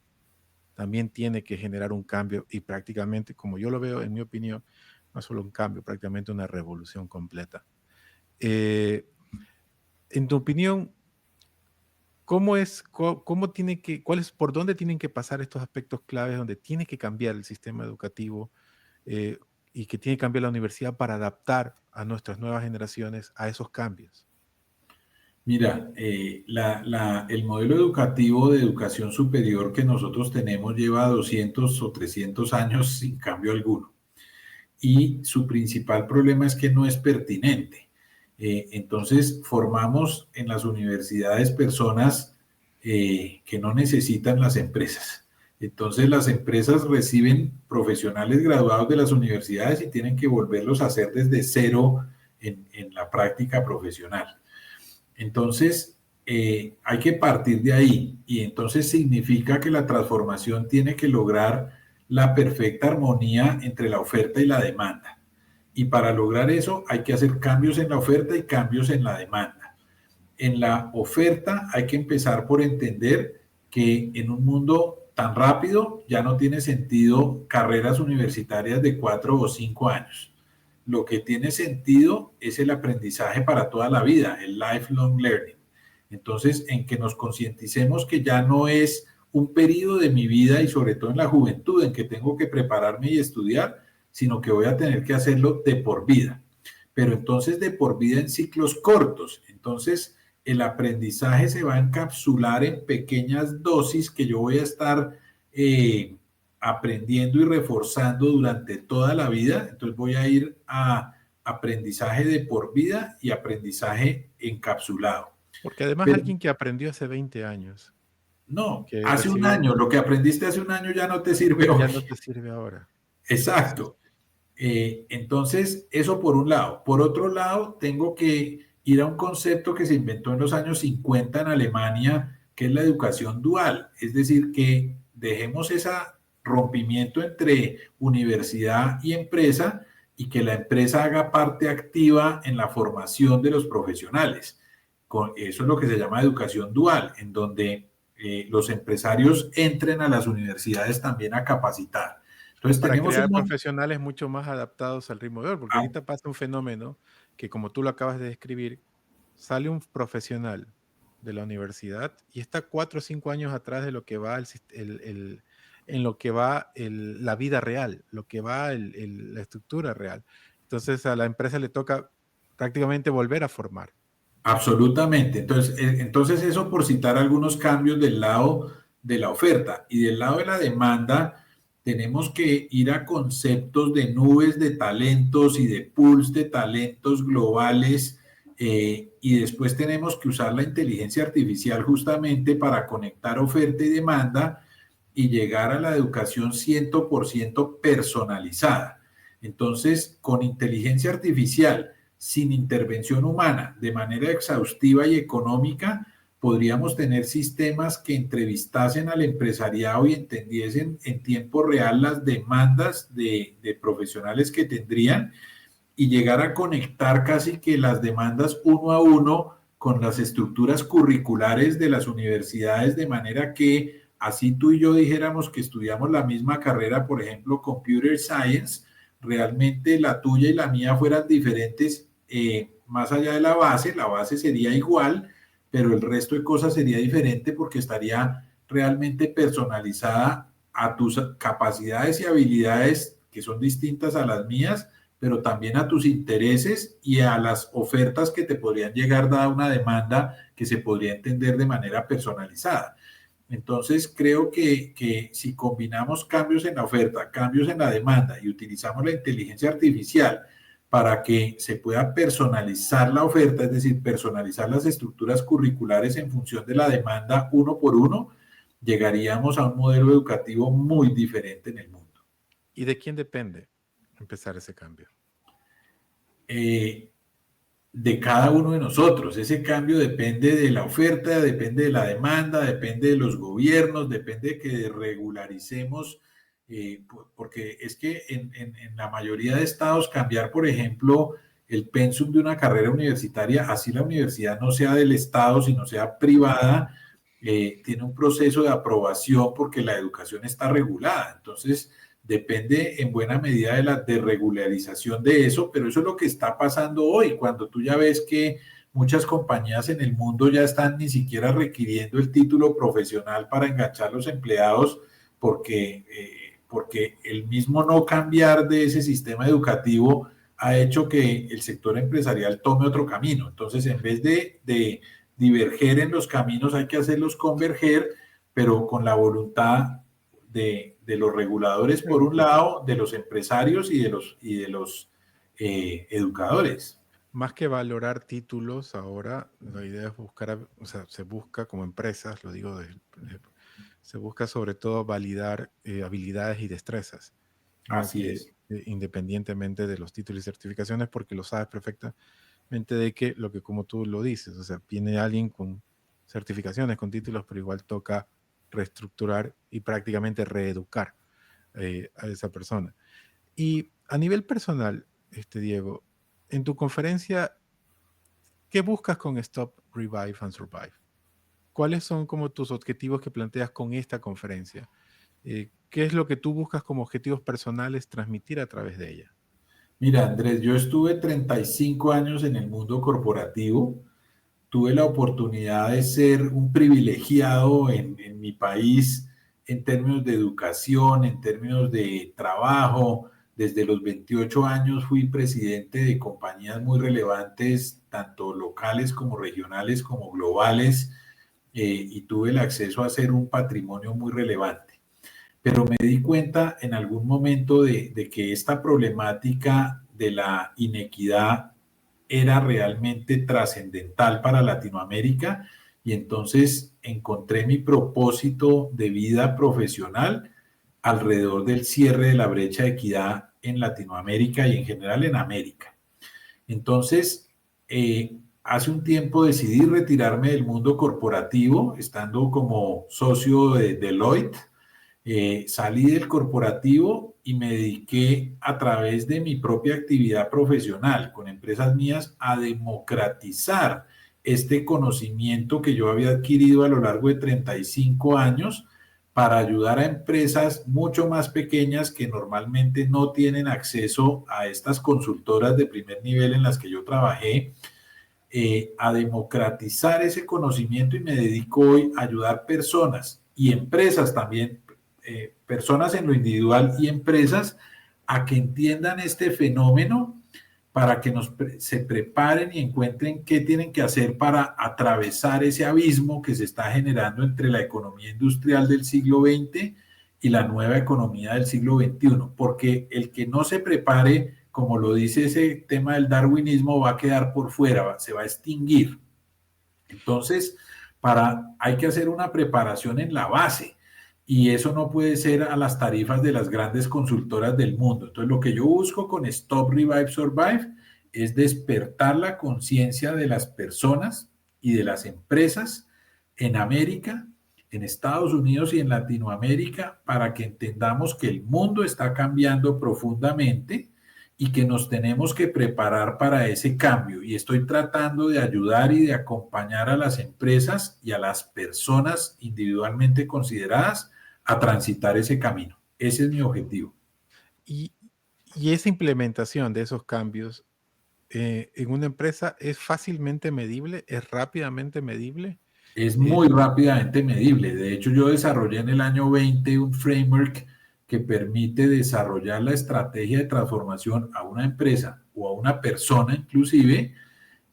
también tiene que generar un cambio y prácticamente, como yo lo veo, en mi opinión, no solo un cambio, prácticamente una revolución completa. En tu opinión, por dónde tienen que pasar estos aspectos claves donde tiene que cambiar el sistema educativo eh, y que tiene que cambiar la universidad para adaptar a nuestras nuevas generaciones a esos cambios? Mira, el modelo educativo de educación superior que nosotros tenemos lleva 200 o 300 años sin cambio alguno. Y su principal problema es que no es pertinente. Entonces, formamos en las universidades personas que no necesitan las empresas. Entonces, las empresas reciben profesionales graduados de las universidades y tienen que volverlos a hacer desde cero en la práctica profesional. Entonces, hay que partir de ahí y entonces significa que la transformación tiene que lograr la perfecta armonía entre la oferta y la demanda. Y para lograr eso hay que hacer cambios en la oferta y cambios en la demanda. En la oferta hay que empezar por entender que en un mundo tan rápido ya no tiene sentido carreras universitarias de 4 o 5 años. Lo que tiene sentido es el aprendizaje para toda la vida, el lifelong learning. Entonces, en que nos concienticemos que ya no es un periodo de mi vida y sobre todo en la juventud en que tengo que prepararme y estudiar, sino que voy a tener que hacerlo de por vida. Pero entonces de por vida en ciclos cortos. Entonces, el aprendizaje se va a encapsular en pequeñas dosis que yo voy a estar aprendiendo y reforzando durante toda la vida. Entonces voy a ir a aprendizaje de por vida y aprendizaje encapsulado. Porque además Pero, alguien que aprendió hace 20 años, no, que hace un recibió, año, lo que aprendiste hace un año ya no te sirve ya hoy. no te sirve ahora. Exacto. Entonces, eso por un lado. Por otro lado, tengo que ir a un concepto que se inventó en los años 50 en Alemania, que es la educación dual. Es decir, que dejemos ese rompimiento entre universidad y empresa y que la empresa haga parte activa en la formación de los profesionales. Eso es lo que se llama educación dual, en donde los empresarios entren a las universidades también a capacitar. Entonces Para tenemos crear un... profesionales mucho más adaptados al ritmo de hoy, porque ahorita pasa un fenómeno que, como tú lo acabas de describir, sale un profesional de la universidad y está 4 o 5 años atrás de lo que va en lo que va la vida real, lo que va la estructura real. Entonces a la empresa le toca prácticamente volver a formar. Absolutamente. Entonces eso por citar algunos cambios del lado de la oferta y del lado de la demanda, tenemos que ir a conceptos de nubes de talentos y de pools de talentos globales y después tenemos que usar la inteligencia artificial justamente para conectar oferta y demanda y llegar a la educación 100% personalizada. Entonces, con inteligencia artificial, sin intervención humana, de manera exhaustiva y económica, podríamos tener sistemas que entrevistasen al empresariado y entendiesen en tiempo real las demandas de profesionales que tendrían y llegar a conectar casi que las demandas uno a uno con las estructuras curriculares de las universidades, de manera que así tú y yo dijéramos que estudiamos la misma carrera, por ejemplo, Computer Science, realmente la tuya y la mía fueran diferentes más allá de la base sería igual, pero el resto de cosas sería diferente porque estaría realmente personalizada a tus capacidades y habilidades que son distintas a las mías, pero también a tus intereses y a las ofertas que te podrían llegar dada una demanda que se podría entender de manera personalizada. Entonces, creo que si combinamos cambios en la oferta, cambios en la demanda y utilizamos la inteligencia artificial para que se pueda personalizar la oferta, es decir, personalizar las estructuras curriculares en función de la demanda uno por uno, llegaríamos a un modelo educativo muy diferente en el mundo. ¿Y de quién depende empezar ese cambio? de cada uno de nosotros. Ese cambio depende de la oferta, depende de la demanda, depende de los gobiernos, depende de que regularicemos, porque es que en la mayoría de estados cambiar, por ejemplo, el pensum de una carrera universitaria, así la universidad no sea del estado, sino sea privada, tiene un proceso de aprobación porque la educación está regulada. Entonces, depende en buena medida de la desregularización de eso, pero eso es lo que está pasando hoy, cuando tú ya ves que muchas compañías en el mundo ya están ni siquiera requiriendo el título profesional para enganchar a los empleados porque el mismo no cambiar de ese sistema educativo ha hecho que el sector empresarial tome otro camino. Entonces, en vez de diverger en los caminos, hay que hacerlos converger, pero con la voluntad de los reguladores por un lado, de los empresarios y de los educadores. Más que valorar títulos, ahora la idea es buscar, o sea, se busca como empresas, lo digo, se busca sobre todo validar habilidades y destrezas, ¿no? Así Que es. independientemente de los títulos y certificaciones, porque lo sabes perfectamente de que lo que como tú lo dices, o sea, viene alguien con certificaciones, con títulos, pero igual toca reestructurar y prácticamente reeducar a esa persona. Y a nivel personal, Diego, en tu conferencia, ¿qué buscas con Stop, Revive and Survive? ¿Cuáles son como tus objetivos que planteas con esta conferencia? ¿Qué es lo que tú buscas como objetivos personales transmitir a través de ella? Mira, Andrés, yo estuve 35 años en el mundo corporativo. Tuve la oportunidad de ser un privilegiado en mi país en términos de educación, en términos de trabajo. Desde los 28 años fui presidente de compañías muy relevantes, tanto locales como regionales como globales, y tuve el acceso a ser un patrimonio muy relevante. Pero me di cuenta en algún momento de que esta problemática de la inequidad era realmente trascendental para Latinoamérica y entonces encontré mi propósito de vida profesional alrededor del cierre de la brecha de equidad en Latinoamérica y en general en América. Entonces, hace un tiempo decidí retirarme del mundo corporativo, estando como socio de Deloitte. Salí del corporativo y me dediqué a través de mi propia actividad profesional con empresas mías a democratizar este conocimiento que yo había adquirido a lo largo de 35 años para ayudar a empresas mucho más pequeñas que normalmente no tienen acceso a estas consultoras de primer nivel en las que yo trabajé, a democratizar ese conocimiento y me dedico hoy a ayudar personas y empresas también, personas en lo individual y empresas a que entiendan este fenómeno para que se preparen y encuentren qué tienen que hacer para atravesar ese abismo que se está generando entre la economía industrial del siglo XX y la nueva economía del siglo XXI, porque el que no se prepare, como lo dice ese tema del darwinismo, va a quedar por fuera, se va a extinguir. Entonces, hay que hacer una preparación en la base y eso no puede ser a las tarifas de las grandes consultoras del mundo. Entonces, lo que yo busco con Stop, Revive, Survive es despertar la conciencia de las personas y de las empresas en América, en Estados Unidos y en Latinoamérica para que entendamos que el mundo está cambiando profundamente y que nos tenemos que preparar para ese cambio. Y estoy tratando de ayudar y de acompañar a las empresas y a las personas individualmente consideradas a transitar ese camino. Ese es mi objetivo. Y, y esa implementación de esos cambios en una empresa es fácilmente medible, es rápidamente medible. Es muy rápidamente medible. De hecho, yo desarrollé en el año 20 un framework que permite desarrollar la estrategia de transformación a una empresa o a una persona inclusive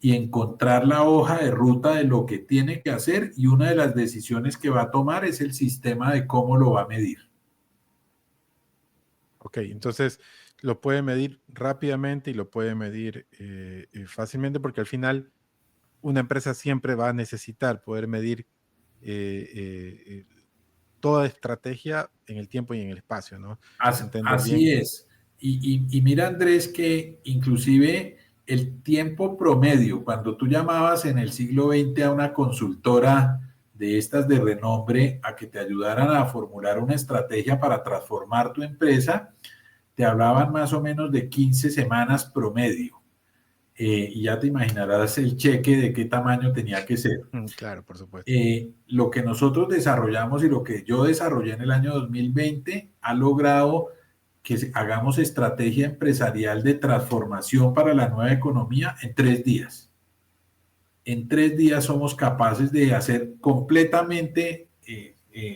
y encontrar la hoja de ruta de lo que tiene que hacer y una de las decisiones que va a tomar es el sistema de cómo lo va a medir. Ok, entonces lo puede medir rápidamente y lo puede medir fácilmente porque al final una empresa siempre va a necesitar poder medir toda estrategia en el tiempo y en el espacio, ¿no? Entender bien. Así es. Y mira, Andrés, que inclusive el tiempo promedio, cuando tú llamabas en el siglo XX a una consultora de estas de renombre a que te ayudaran a formular una estrategia para transformar tu empresa, te hablaban más o menos de 15 semanas promedio. Y ya te imaginarás el cheque de qué tamaño tenía que ser. Claro, por supuesto. Lo que nosotros desarrollamos y lo que yo desarrollé en el año 2020 ha logrado que hagamos estrategia empresarial de transformación para la nueva economía en 3 días. En 3 días somos capaces de hacer completamente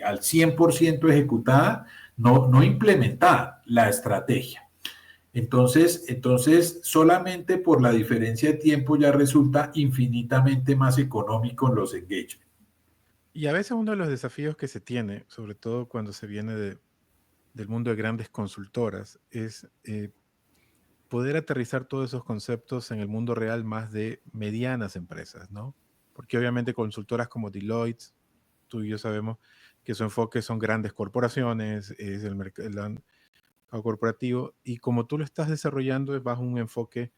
al 100% ejecutada, no implementada, la estrategia. Entonces, solamente por la diferencia de tiempo ya resulta infinitamente más económico en los engagements. Y a veces uno de los desafíos que se tiene, sobre todo cuando se viene del mundo de grandes consultoras, es poder aterrizar todos esos conceptos en el mundo real más de medianas empresas, ¿no? Porque obviamente consultoras como Deloitte, tú y yo sabemos que su enfoque son grandes corporaciones, es el mercado corporativo, y como tú lo estás desarrollando es bajo un enfoque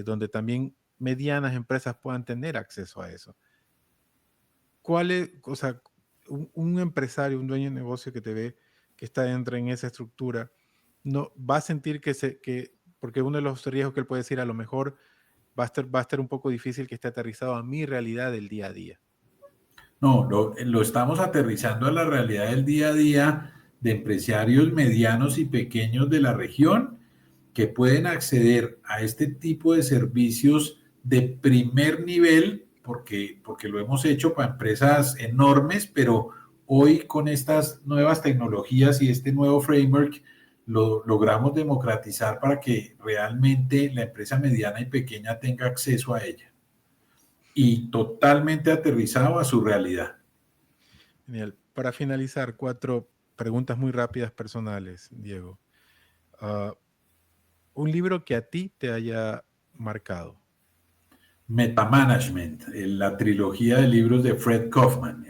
donde también medianas empresas puedan tener acceso a eso. ¿Cuál es, o sea, un empresario, un dueño de negocio que te ve, que está dentro en esa estructura, no va a sentir porque uno de los riesgos que él puede decir, a lo mejor va a estar un poco difícil que esté aterrizado a mi realidad del día a día? No, lo estamos aterrizando a la realidad del día a día de empresarios medianos y pequeños de la región que pueden acceder a este tipo de servicios de primer nivel, porque lo hemos hecho para empresas enormes, pero hoy con estas nuevas tecnologías y este nuevo framework lo logramos democratizar para que realmente la empresa mediana y pequeña tenga acceso a ella y totalmente aterrizado a su realidad. Genial. Para finalizar, 4 preguntas muy rápidas personales, Diego. Un libro que a ti te haya marcado. Metamanagement, la trilogía de libros de Fred Kaufman.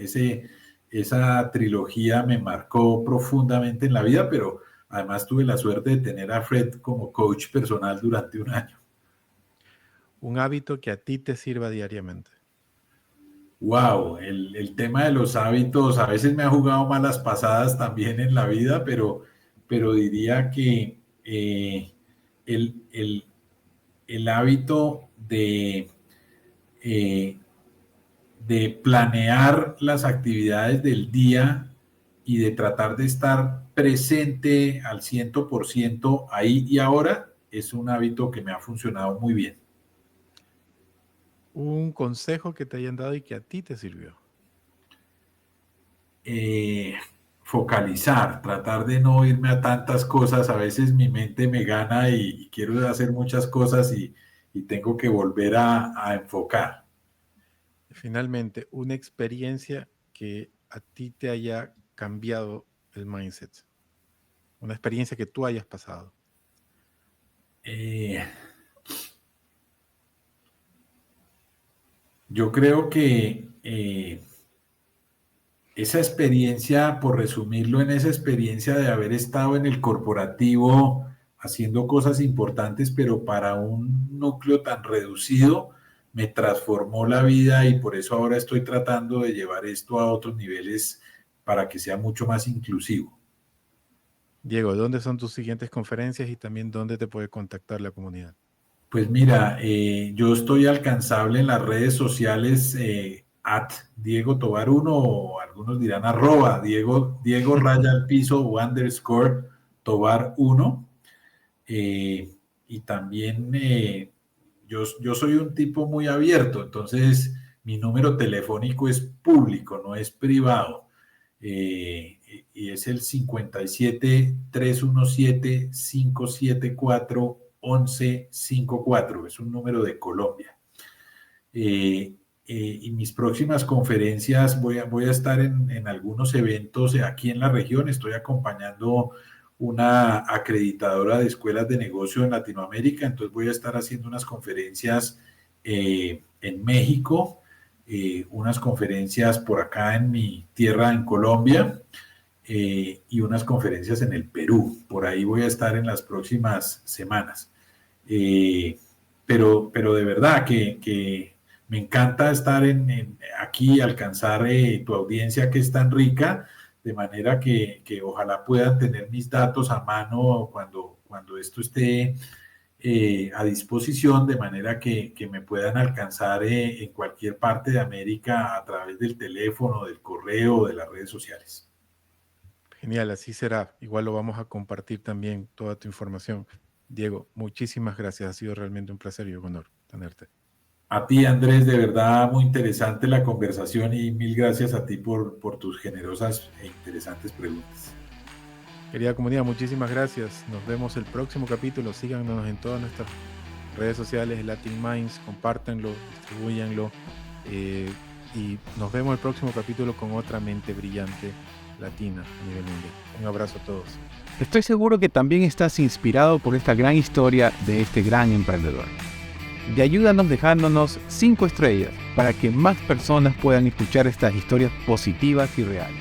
Esa trilogía me marcó profundamente en la vida, pero además tuve la suerte de tener a Fred como coach personal durante un año. Un hábito que a ti te sirva diariamente. Wow, el tema de los hábitos a veces me ha jugado malas pasadas también en la vida, pero diría que el hábito eh, de planear las actividades del día y de tratar de estar presente al 100% ahí y ahora es un hábito que me ha funcionado muy bien. Un consejo que te hayan dado y que a ti te sirvió. Focalizar, tratar de no irme a tantas cosas. A veces mi mente me gana y quiero hacer muchas cosas y tengo que volver a enfocar. Finalmente, una experiencia que a ti te haya cambiado el mindset. Una experiencia que tú hayas pasado. Yo creo que esa experiencia, por resumirlo en esa experiencia de haber estado en el corporativo haciendo cosas importantes, pero para un núcleo tan reducido, me transformó la vida y por eso ahora estoy tratando de llevar esto a otros niveles para que sea mucho más inclusivo. Diego, ¿dónde son tus siguientes conferencias y también dónde te puede contactar la comunidad? Pues mira, yo estoy alcanzable en las redes sociales Diego Tobar 1 o algunos dirán @ Diego raya al piso o _ Tobar 1. Y también yo soy un tipo muy abierto, entonces mi número telefónico es público, no es privado. Y es el 57-317-574-1154. Es un número de Colombia. Y mis próximas conferencias voy a estar en algunos eventos aquí en la región. Estoy acompañando una acreditadora de escuelas de negocio en Latinoamérica, entonces voy a estar haciendo unas conferencias en México, unas conferencias por acá en mi tierra, en Colombia, y unas conferencias en el Perú. Por ahí voy a estar en las próximas semanas. pero de verdad que me encanta estar aquí, alcanzar tu audiencia que es tan rica, de manera que ojalá puedan tener mis datos a mano cuando esto esté a disposición, de manera que me puedan alcanzar en cualquier parte de América a través del teléfono, del correo, de las redes sociales. Genial, así será. Igual lo vamos a compartir también, toda tu información. Diego, muchísimas gracias. Ha sido realmente un placer y un honor tenerte. A ti, Andrés, de verdad muy interesante la conversación y mil gracias a ti por tus generosas e interesantes preguntas. Querida comunidad, muchísimas gracias. Nos vemos el próximo capítulo. Síganos en todas nuestras redes sociales, Latin Minds, compártanlo, distribúyanlo. Y nos vemos el próximo capítulo con otra mente brillante latina a nivel mundial. Un abrazo a todos. Estoy seguro que también estás inspirado por esta gran historia de este gran emprendedor. Y ayúdanos dejándonos 5 estrellas para que más personas puedan escuchar estas historias positivas y reales.